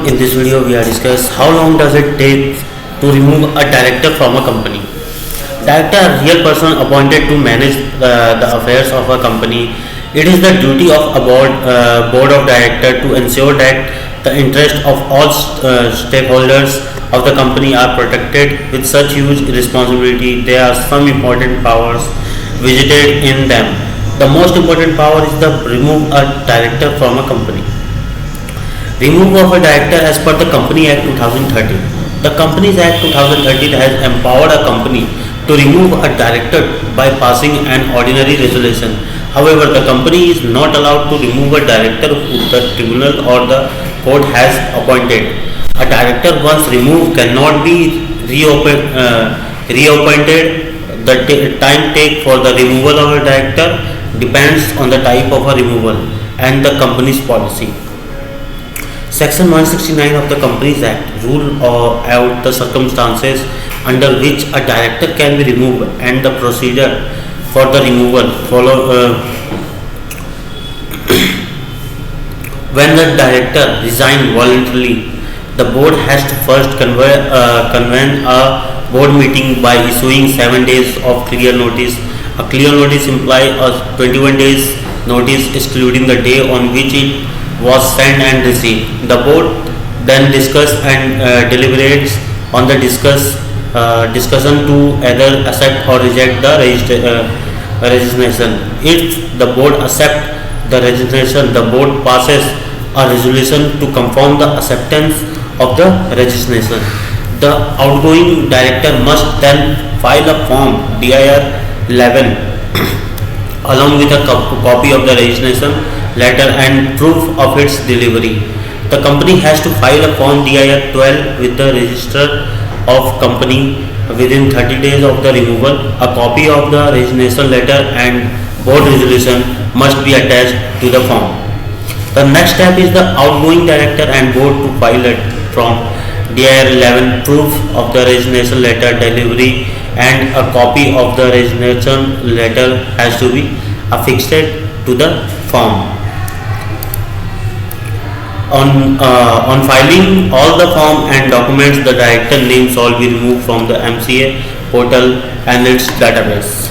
everyone, in this video we are discuss how long does it take to remove a director from a company. Director, a real person appointed to manage the affairs of a company. It is the duty of a board of director to ensure that the interest of all stakeholders of the company are protected. With such huge responsibility, there are some important powers visited in them. The most important power is the remove a director from a company. Remove of a director as per the Company Act 2013. The Companies Act 2013 has empowered a company to remove a director by passing an ordinary resolution. However, the company is not allowed to remove a director who the tribunal or the court has appointed. A director once removed cannot be reappointed. The time take for the removal of a director depends on the type of a removal and the company's policy. Section 169 of the Companies Act rule out the circumstances under which a director can be removed and the procedure for the removal. When the director resigns voluntarily, the board has to first convene a board meeting by issuing 7 days of clear notice. A clear notice implies a 21 days notice excluding the day on which it was sent and received. The board then discusses and deliberates on the discussion to either accept or reject the resignation. If the board accepts the resignation, the board passes a resolution to confirm the acceptance of the resignation. The outgoing director must then file a form DIR 11 along with a copy of the resignation letter and proof of its delivery. The company has to file a form DIR 12 with the register of company within 30 days of the removal. A copy of the resignation letter and board resolution must be attached to the form. The next step is the outgoing director and board to file a form DIR 11 proof of the resignation letter delivery and a copy of the resignation letter has to be affixed to the form. On filing all the form and documents, the director name shall be removed from the MCA portal and its database.